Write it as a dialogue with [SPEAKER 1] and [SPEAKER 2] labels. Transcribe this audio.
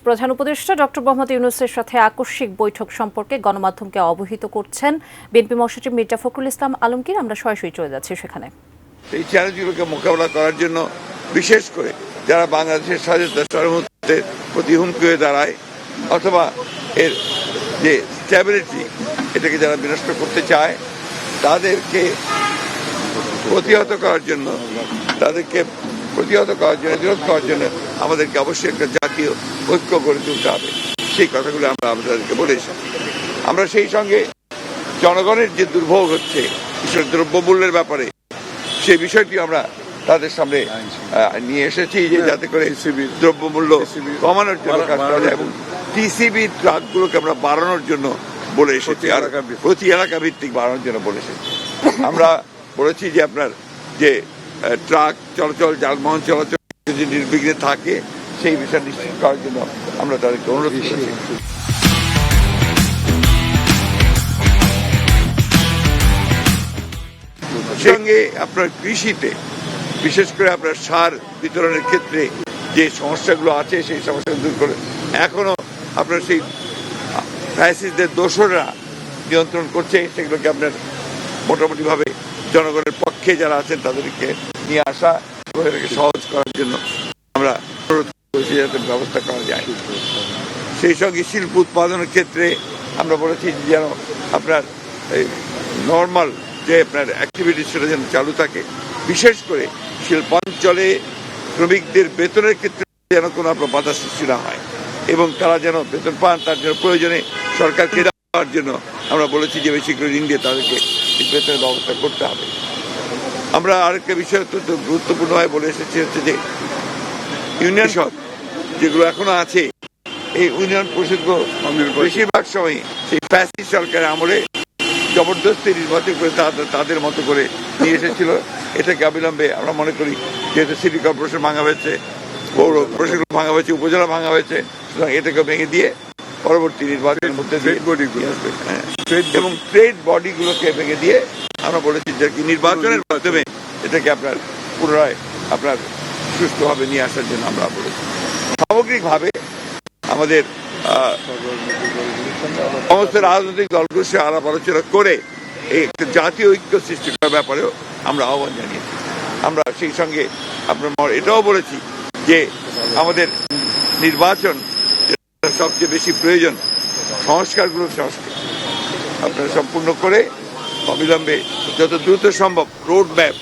[SPEAKER 1] প্রধান উপদেষ্টা ডক্টর মোহাম্মদ ইউনূসের সাথে আকস্মিক বৈঠক সম্পর্কে গণমাধ্যমকে অবহিত করছেন বিএনপি মহাসচিব মির্জা ফখরুল ইসলাম আলমগীর। আমরা সরাসরি চলে যাচ্ছি সেখানে।
[SPEAKER 2] এই চ্যালেঞ্জগুলোকে মোকাবেলা করার জন্য বিশেষ করে যারা বাংলাদেশের স্বাধীনতা সার্বভৌমত্বের প্রতি হুমকি হয়ে দাঁড়ায় অথবা এর যে স্ট্যাবিলিটি এটাকে যারা বিনষ্ট করতে চায় তাদেরকে প্রতিহত করার জন্য বিরোধ করার জন্য আমাদেরকে অবশ্যই একটা জাতীয় ঐক্য গড়ে তুলতে হবে। সেই কথাগুলো আমরা আপনাদেরকে বলেছি। আমরা সেই সঙ্গে জনগণের যে দুর্ভোগ হচ্ছে বিশেষ দ্রব্যমূল্যের ব্যাপারে সেই বিষয়টি আমরা তাদের সামনে নিয়ে এসেছি যে যাতে করে দ্রব্যমূল্য কমানোর জন্য কাজ করা যায় এবং টিসিবি ট্রাকগুলোকে আমরা বাড়ানোর জন্য বলে এসেছি, আর প্রতি এলাকা ভিত্তিক বাড়ানোর জন্য বলে এসেছি। আমরা বলেছি যে আপনার যে ট্রাক চলাচল যানবাহন চলাচল যদি নির্বিঘ্নে থাকে সেই বিষয় নিশ্চিত করার জন্য আমরা তাদেরকে অনুরোধ করেছি। সঙ্গে আপনার কৃষিতে বিশেষ করে আপনার সার বিতরণের ক্ষেত্রে যে সমস্যাগুলো আছে সেই সমস্যাগুলো দূর করে এখনো আপনার সেই ফ্যাসিস্টদের দোসররা নিয়ন্ত্রণ করছে, সেগুলোকে আপনার মোটামুটিভাবে জনগণের পক্ষে যারা আছেন তাদেরকে নিয়ে আসা এবং এটাকে সহজ করার জন্য আমরা অনুরোধ করেছি যাতে ব্যবস্থা করা যায়। সেই সঙ্গে শিল্প উৎপাদনের ক্ষেত্রে আমরা বলেছি যেন আপনার এই নর্মাল যে আপনার অ্যাক্টিভিটি সেটা যেন চালু থাকে, বিশেষ করে শিল্পাঞ্চলে শ্রমিকদের বেতনের ক্ষেত্রে যেন কোনো আপনার বাধা সৃষ্টি না হয় এবং তারা যেন বেতন পান তার জন্য প্রয়োজনে সরকারকে দেওয়ার জন্য আমরা বলেছি যে বেশি করে ঋণ দিয়ে তাদেরকে বেতনের ব্যবস্থা করতে হবে। আমরা আরেকটা বিষয় অত্যন্ত গুরুত্বপূর্ণভাবে বলে এসেছি হচ্ছে যে ইউনিয়ন সব যেগুলো এখনো আছে এই ইউনিয়ন পরিষদগুলো বেশিরভাগ সময় সেই ফ্যাসিস্ট সরকারের আমলে জবরদস্তি নির্বাচন করে তাদের মতো করে নিয়ে এসেছিল। এটাকে অবিলম্বে আমরা মনে করি যেহেতু সিটি কর্পোরেশন ভাঙা হয়েছে, পৌর পরিষদ ভাঙা হয়েছে, উপজেলা ভাঙা হয়েছে, সুতরাং এটাকে ভেঙে দিয়ে পরবর্তী নির্বাচনের মধ্যে এবং ট্রেড বডিগুলোকে ভেঙে দিয়ে আমরা বলেছি যে কি নির্বাচনের মাধ্যমে এটাকে আপনার পুনরায় আপনার সুষ্ঠুভাবে নিয়ে আসার জন্য আমরা বলেছি। সামগ্রিকভাবে আমাদের সমস্ত রাজনৈতিক দলগুলোর সাথে আলাপ আলোচনা করে এই জাতীয় ঐক্য সৃষ্টি করার ব্যাপারেও আমরা আহ্বান জানিয়েছি। আমরা সেই সঙ্গে আপনার এটাও বলেছি যে আমাদের নির্বাচন সবচেয়ে বেশি প্রয়োজন সংস্কারগুলোর আপনারা সম্পূর্ণ করে অবিলম্বে যত দ্রুত সম্ভব রোড ম্যাপ